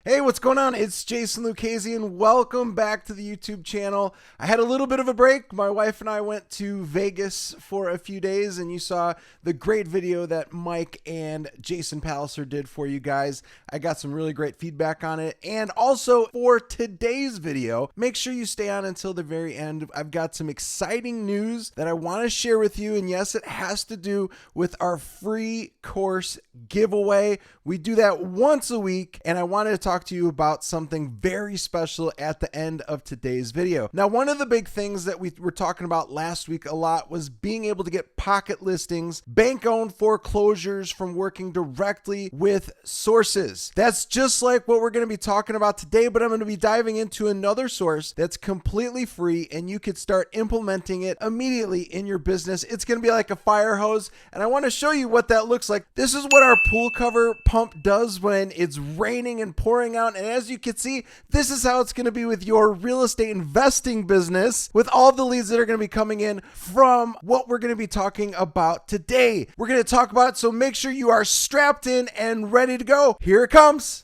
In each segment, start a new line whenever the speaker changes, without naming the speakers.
Hey, what's going on? It's Jason Lucchese and welcome back to the YouTube channel. I had a little bit of a break. My wife and I went to Vegas for a few days and you saw the great video that Mike and Jason Palliser did for you guys. I got some really great feedback on it. And also for today's video, make sure you stay on until the very end. I've got some exciting news that I want to share with you. And yes, it has to do with our free course giveaway. We do that once a week and I wanted to talk to you about something very special at the end of today's video. Now, one of the big things that we were talking about last week a lot was being able to get pocket listings, bank-owned foreclosures from working directly with sources. That's just like what we're going to be talking about today, but I'm going to be diving into another source that's completely free and you could start implementing it immediately in your business. It's going to be like a fire hose, and I want to show you what that looks like. This is what our pool cover pump does when it's raining and pouring out. And as you can see, this is how it's going to be with your real estate investing business with all the leads that are going to be coming in from what we're going to be talking about today. We're going to talk about it, so make sure you are strapped in and ready to go. Here it comes.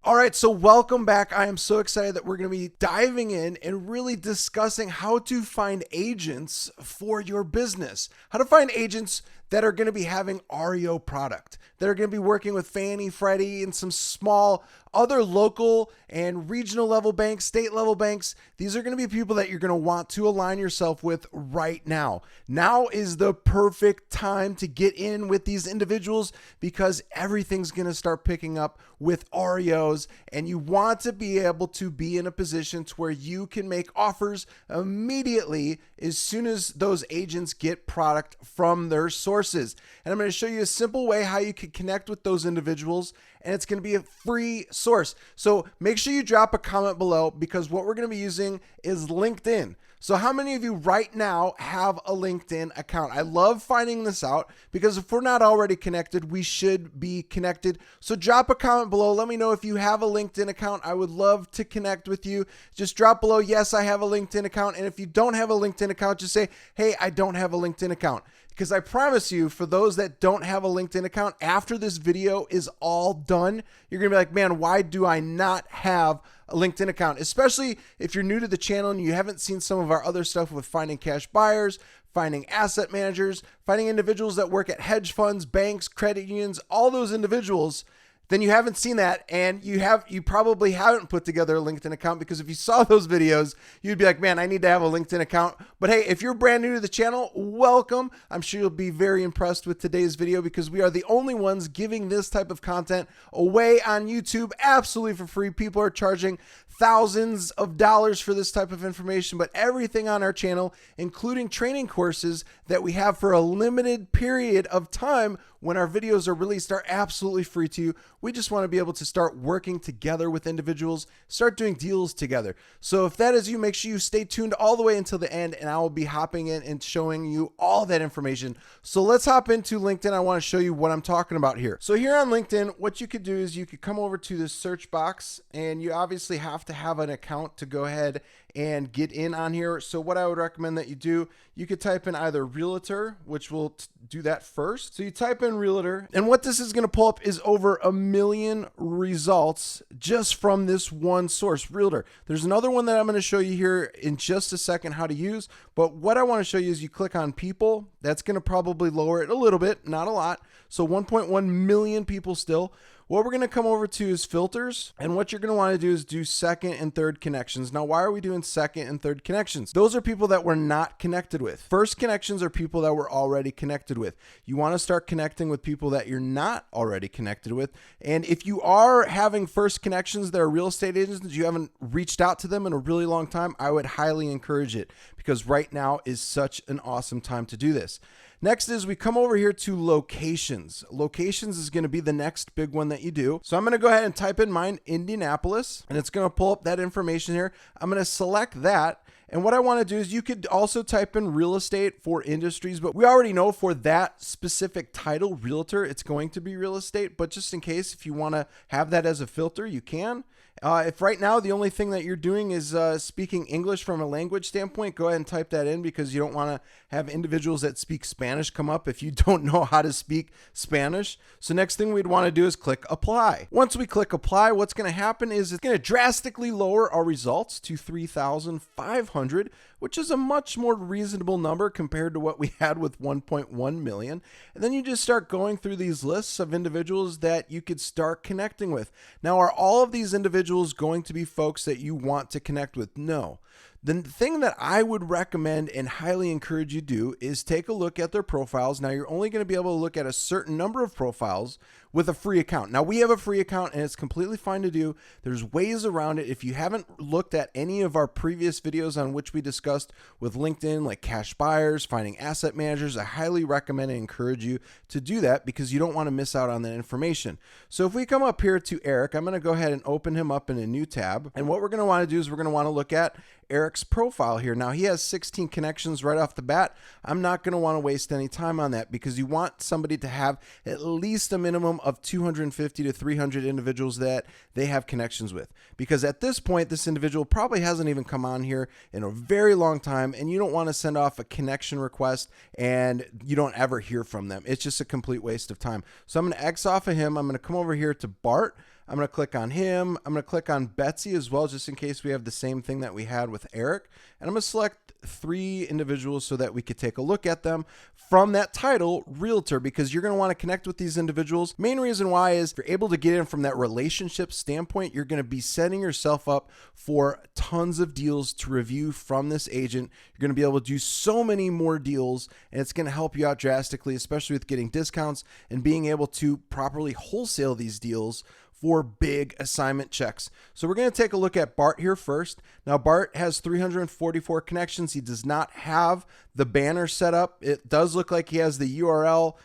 All right, so welcome back. I am so excited that we're going to be diving in and really discussing how to find agents for your business, how to find agents that are going to be having REO product, that are going to be working with Fannie, Freddie, and some small other local and regional level banks, state level banks. These are going to be people that you're going to want to align yourself with right now. Now is the perfect time to get in with these individuals because everything's going to start picking up with REOs, and you want to be able to be in a position to where you can make offers immediately as soon as those agents get product from their sources. And I'm going to show you a simple way how you can connect with those individuals, and it's going to be a free source. So make sure you drop a comment below because what we're going to be using is LinkedIn. So how many of you right now have a LinkedIn account? I love finding this out because if we're not already connected, we should be connected. So drop a comment below. Let me know if you have a LinkedIn account. I would love to connect with you. Just drop below, yes, I have a LinkedIn account. And if you don't have a LinkedIn account, just say, hey, I don't have a LinkedIn account. Because I promise you, for those that don't have a LinkedIn account, after this video is all done, you're going to be like, man, why do I not have a LinkedIn account? Especially if you're new to the channel and you haven't seen some of our other stuff with finding cash buyers, finding asset managers, finding individuals that work at hedge funds, banks, credit unions, all those individuals. Then you haven't seen that, and you probably haven't put together a LinkedIn account, because if you saw those videos, you'd be like, man, I need to have a LinkedIn account. But hey, if you're brand new to the channel, welcome. I'm sure you'll be very impressed with today's video because we are the only ones giving this type of content away on YouTube absolutely for free. People are charging thousands of dollars for this type of information, but everything on our channel, including training courses that we have for a limited period of time when our videos are released, are absolutely free to you. We just want to be able to start working together with individuals, start doing deals together. So if that is you, make sure you stay tuned all the way until the end, and I will be hopping in and showing you all that information. So let's hop into LinkedIn. I want to show you what I'm talking about here. So here on LinkedIn, what you could do is you could come over to this search box, and you obviously have to have an account to go ahead and get in on here. So what I would recommend that you do, you could type in either realtor, which will do that first. So you type in realtor, and what this is going to pull up is over 1 million results just from this one source, realtor. There's another one that I'm going to show you here in just a second how to use, but what I want to show you is you click on people. That's going to probably lower it a little bit, not a lot. So 1.1 million people still. What we're going to come over to is filters, and what you're going to want to do is do second and third connections. Now, why are we doing second and third connections? Those are people that we're not connected with. First connections are people that we're already connected with. You want to start connecting with people that you're not already connected with. And if you are having first connections that are real estate agents, you haven't reached out to them in a really long time, I would highly encourage it because right now is such an awesome time to do this. Next is we come over here to locations. Locations is going to be the next big one that you do. So I'm going to go ahead and type in mine, Indianapolis, and it's going to pull up that information here. I'm going to select that. And what I want to do is you could also type in real estate for industries, but we already know for that specific title, realtor, it's going to be real estate. But just in case, if you want to have that as a filter, you can. If right now the only thing that you're doing is speaking English from a language standpoint, go ahead and type that in because you don't want to have individuals that speak Spanish come up if you don't know how to speak Spanish. So next thing we'd want to do is click apply. Once we click apply, what's going to happen is it's going to drastically lower our results to 3,500, which is a much more reasonable number compared to what we had with 1.1 million. And then you just start going through these lists of individuals that you could start connecting with. Now, are all of these individuals going to be folks that you want to connect with? No. The thing that I would recommend and highly encourage you to do is take a look at their profiles. Now, you're only going to be able to look at a certain number of profiles with a free account. Now, we have a free account and it's completely fine to do. There's ways around it. If you haven't looked at any of our previous videos on which we discussed with LinkedIn, like cash buyers, finding asset managers, I highly recommend and encourage you to do that because you don't want to miss out on that information. So if we come up here to Eric, I'm going to go ahead and open him up in a new tab. And what we're going to want to do is we're going to want to look at Eric's profile here. Now, he has 16 connections right off the bat. I'm not going to want to waste any time on that because you want somebody to have at least a minimum of 250 to 300 individuals that they have connections with. Because at this point, this individual probably hasn't even come on here in a very long time, and you don't want to send off a connection request and you don't ever hear from them. It's just a complete waste of time. So I'm going to X off of him. I'm going to come over here to Bart. I'm going to click on him. I'm going to click on Betsy as well, just in case we have the same thing that we had with Eric. And I'm going to select 3 individuals so that we could take a look at them from that title, Realtor, because you're going to want to connect with these individuals. Main reason why is if you're able to get in from that relationship standpoint, you're going to be setting yourself up for tons of deals to review from this agent. You're going to be able to do so many more deals, and it's going to help you out drastically, especially with getting discounts and being able to properly wholesale these deals for big assignment checks. So we're going to take a look at Bart here first. Now, Bart has 344 connections. He does not have the banner set up. It does look like he has the URL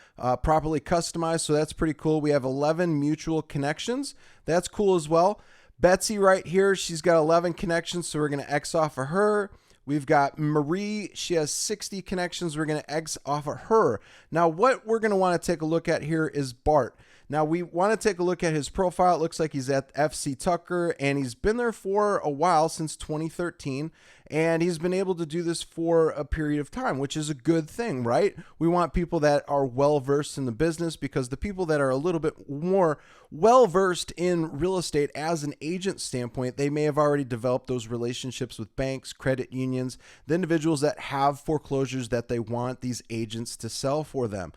properly customized, so that's pretty cool. We have 11 mutual connections. That's cool as well. Betsy right here, she's got 11 connections, so we're going to X off of her. We've got Marie. She has 60 connections. We're going to X off of her. Now, what we're going to want to take a look at here is Bart. Now, we want to take a look at his profile. It looks like he's at FC Tucker, and he's been there for a while, since 2013, and he's been able to do this for a period of time, which is a good thing, right? We want people that are well-versed in the business, because the people that are a little bit more well-versed in real estate as an agent standpoint, they may have already developed those relationships with banks, credit unions, the individuals that have foreclosures that they want these agents to sell for them.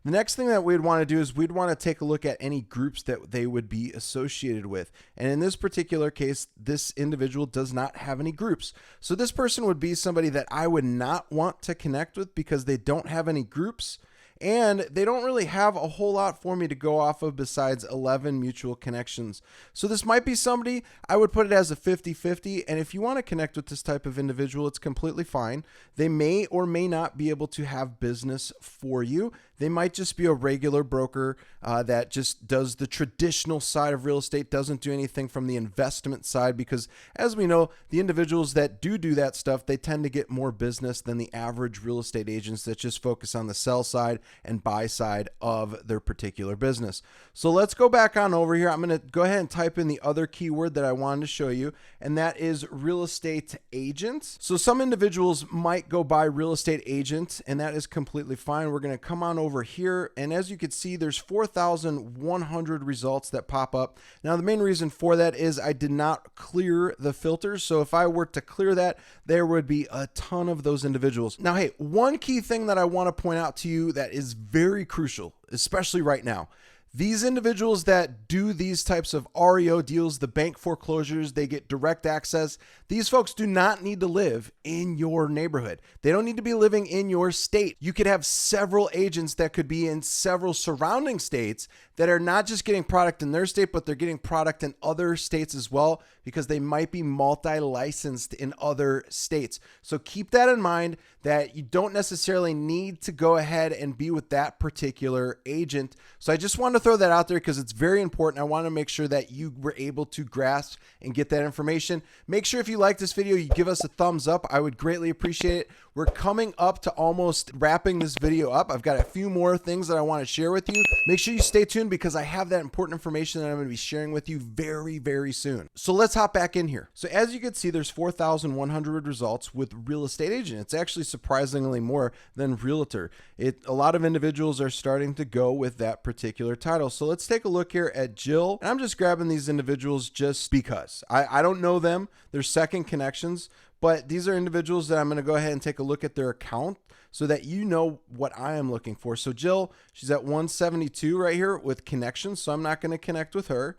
The next thing that we'd want to do is we'd want to take a look at any groups that they would be associated with. And in this particular case, this individual does not have any groups. So this person would be somebody that I would not want to connect with because they don't have any groups. And they don't really have a whole lot for me to go off of besides 11 mutual connections. So this might be somebody, I would put it as a 50-50. And if you want to connect with this type of individual, it's completely fine. They may or may not be able to have business for you. They might just be a regular broker that just does the traditional side of real estate, doesn't do anything from the investment side, because as we know, the individuals that do that stuff, they tend to get more business than the average real estate agents that just focus on the sell side and buy side of their particular business. So let's go back on over here. I'm going to go ahead and type in the other keyword that I wanted to show you, and that is real estate agent. So some individuals might go by real estate agent, and that is completely fine. We're going to come on over here, and as you can see, there's 4,100 results that pop up. Now, the main reason for that is I did not clear the filters. So if I were to clear that, there would be a ton of those individuals. Now, hey, one key thing that I want to point out to you that is very crucial, especially right now. These individuals that do these types of REO deals, the bank foreclosures, they get direct access. These folks do not need to live in your neighborhood. They don't need to be living in your state. You could have several agents that could be in several surrounding states that are not just getting product in their state, but they're getting product in other states as well, because they might be multi-licensed in other states. So keep that in mind, that you don't necessarily need to go ahead and be with that particular agent. So I just wanted to throw that out there because it's very important. I want to make sure that you were able to grasp and get that information. Make sure if you like this video, you give us a thumbs up. I would greatly appreciate it. we're coming up to almost wrapping this video up. I've got a few more things that I want to share with you. Make sure you stay tuned because I have that important information that I'm going to be sharing with you very, very soon. So let's hop back in here. So as you can see, there's 4,100 results with real estate agent. It's actually surprisingly more than realtor. A lot of individuals are starting to go with that particular title. So let's take a look here at Jill. And I'm just grabbing these individuals just because I don't know them. They're second connections, but these are individuals that I'm going to go ahead and take a look at their account so that you know what I am looking for. So Jill, she's at 172 right here with connections, so I'm not going to connect with her.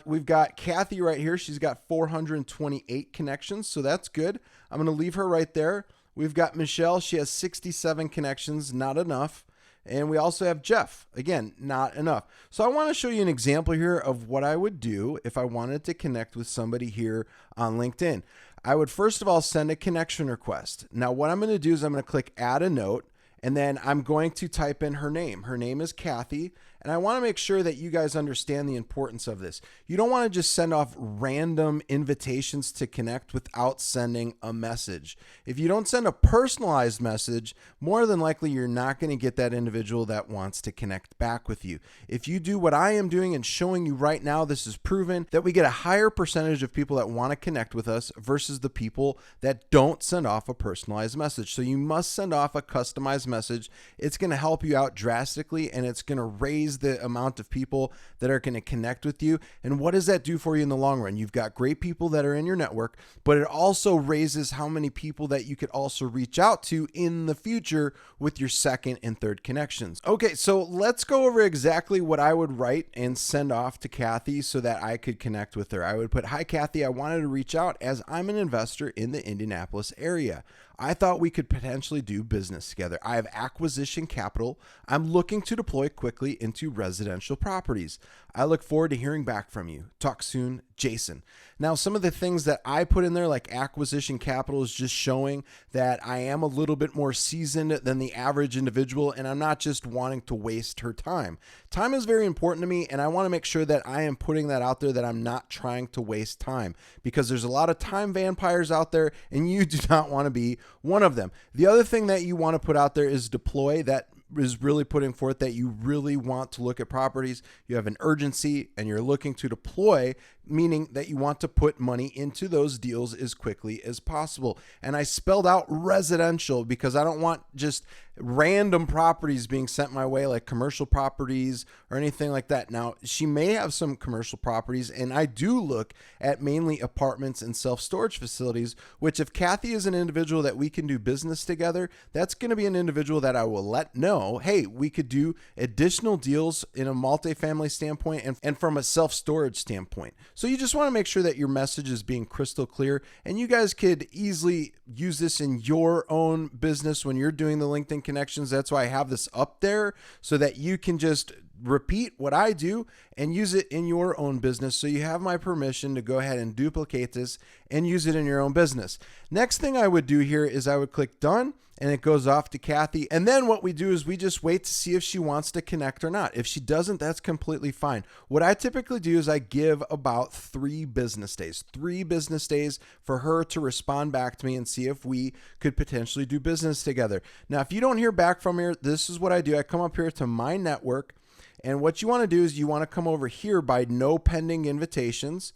We've got Kathy right here. She's got 428 connections, so that's good. I'm going to leave her right there. We've got Michelle. She has 67 connections, not enough. And we also have Jeff. Again, not enough. So I want to show you an example here of what I would do if I wanted to connect with somebody here on LinkedIn. I would first of all send a connection request. Now what I'm going to do is I'm going to click add a note, and then I'm going to type in her name. Her name is Kathy. And I want to make sure that you guys understand the importance of this. You don't want to just send off random invitations to connect without sending a message. If you don't send a personalized message, more than likely you're not going to get that individual that wants to connect back with you. If you do what I am doing and showing you right now, this is proven that we get a higher percentage of people that want to connect with us versus the people that don't send off a personalized message. So you must send off a customized message. It's going to help you out drastically, and it's going to raise the amount of people that are going to connect with you. And what does that do for you in the long run? You've got great people that are in your network, but it also raises how many people that you could also reach out to in the future with your second and third connections. Okay, so let's go over exactly what I would write and send off to Kathy so that I could connect with her. I would put, "Hi Kathy, I wanted to reach out as I'm an investor in the Indianapolis area. I thought we could potentially do business together. I have acquisition capital. I'm looking to deploy quickly into residential properties. I look forward to hearing back from you. Talk soon, Jason." Now, some of the things that I put in there, like acquisition capital, is just showing that I am a little bit more seasoned than the average individual, and I'm not just wanting to waste her time. Time is very important to me, and I want to make sure that I am putting that out there, that I'm not trying to waste time, because there's a lot of time vampires out there, and you do not want to be one of them. The other thing that you want to put out there is deploy. That is really putting forth that you really want to look at properties. You have an urgency and you're looking to deploy, meaning that you want to put money into those deals as quickly as possible. And I spelled out residential because I don't want just random properties being sent my way, like commercial properties or anything like that. Now, she may have some commercial properties, and I do look at mainly apartments and self-storage facilities, which if Kathy is an individual that we can do business together, that's going to be an individual that I will let know, hey, we could do additional deals in a multifamily standpoint and from a self-storage standpoint. So you just want to make sure that your message is being crystal clear, and you guys could easily use this in your own business when you're doing the LinkedIn connections. That's why I have this up there so that you can just repeat what I do and use it in your own business. So you have my permission to go ahead and duplicate this and use it in your own business. Next thing I would do here is I would click done, and it goes off to Kathy. And then what we do is we just wait to see if she wants to connect or not. If she doesn't, that's completely fine. What I typically do is I give about 3 business days for her to respond back to me and see if we could potentially do business together. Now, if you don't hear back from her, this is what I do. I come up here to my network, and what you want to do is you want to come over here by no pending invitations.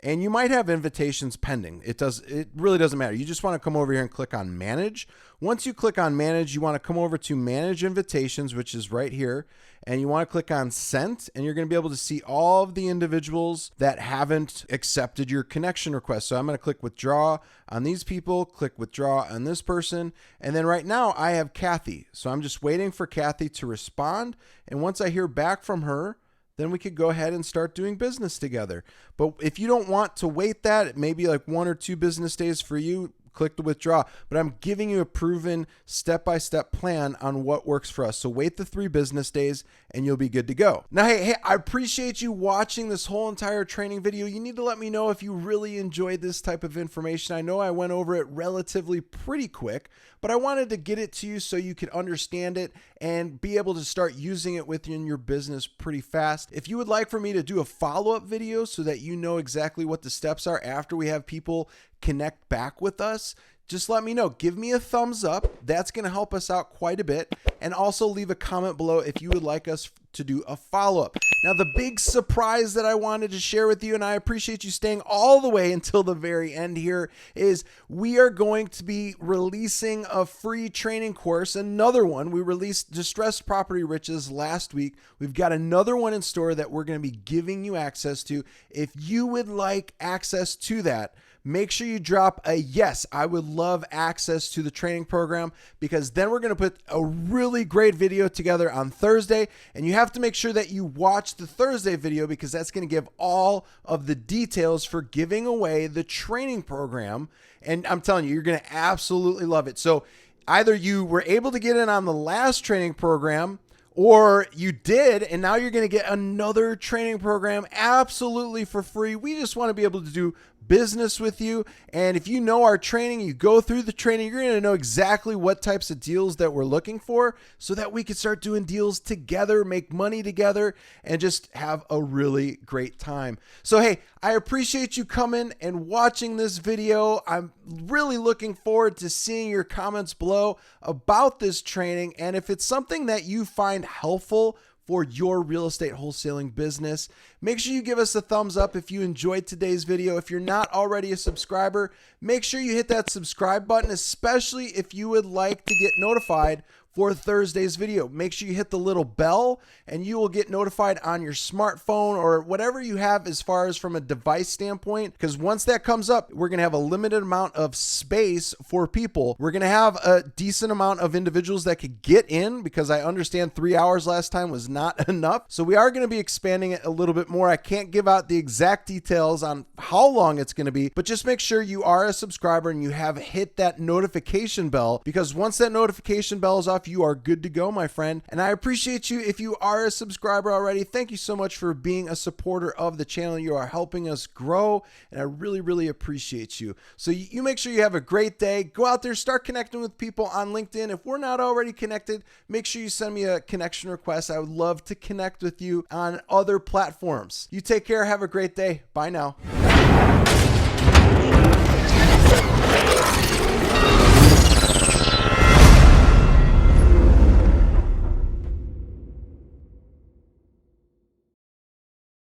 And you might have invitations pending. It really doesn't matter. You just want to come over here and click on manage. Once you click on manage, you want to come over to manage invitations, which is right here. And you want to click on sent, and you're going to be able to see all of the individuals that haven't accepted your connection request. So I'm going to click withdraw on these people, click withdraw on this person. And then right now I have Kathy. So I'm just waiting for Kathy to respond. And once I hear back from her, then we could go ahead and start doing business together. But if you don't want to wait that, it may be like 1 or 2 business days for you, click the withdraw. But I'm giving you a proven step-by-step plan on what works for us. So wait the 3 business days and you'll be good to go. Now, hey, I appreciate you watching this whole entire training video. You need to let me know if you really enjoyed this type of information. I know I went over it relatively pretty quick, but I wanted to get it to you so you could understand it and be able to start using it within your business pretty fast. If you would like for me to do a follow-up video so that you know exactly what the steps are after we have people connect back with us just let me know. Give me a thumbs up. That's going to help us out quite a bit. And also leave a comment below if you would like us to do a follow-up. Now, the big surprise that I wanted to share with you, and I appreciate you staying all the way until the very end here, is we are going to be releasing a free training course, another one. We released Distressed Property Riches last week. We've got another one in store that we're going to be giving you access to. If you would like access to that, make sure you drop a yes. I would love access to the training program, because then we're going to put a really great video together on Thursday. And you have to make sure that you watch the Thursday video, because that's going to give all of the details for giving away the training program. And I'm telling you, you're going to absolutely love it. So either you were able to get in on the last training program, or you did, and now you're going to get another training program absolutely for free. We just want to be able to do business with you. And if you know our training, you go through the training, you're going to know exactly what types of deals that we're looking for, so that we can start doing deals together, make money together, and just have a really great time. So, hey, I appreciate you coming and watching this video. I'm really looking forward to seeing your comments below about this training. And if it's something that you find helpful for your real estate wholesaling business, make sure you give us a thumbs up if you enjoyed today's video. If you're not already a subscriber, make sure you hit that subscribe button, especially if you would like to get notified for Thursday's video. Make sure you hit the little bell, and you will get notified on your smartphone or whatever you have as far as from a device standpoint, because once that comes up, we're going to have a limited amount of space for people. We're going to have a decent amount of individuals that could get in, because I understand 3 hours last time was not enough. So we are going to be expanding it a little bit more. I can't give out the exact details on how long it's going to be, but just make sure you are a subscriber and you have hit that notification bell, because once that notification bell is off, you are good to go, my friend. And I appreciate you if you are a subscriber already. Thank you so much for being a supporter of the channel. You are helping us grow, and I really, really appreciate you. So you make sure you have a great day. Go out there, start connecting with people on LinkedIn. If we're not already connected, make sure you send me a connection request. I would love to connect with you on other platforms. You take care. Have a great day. Bye now.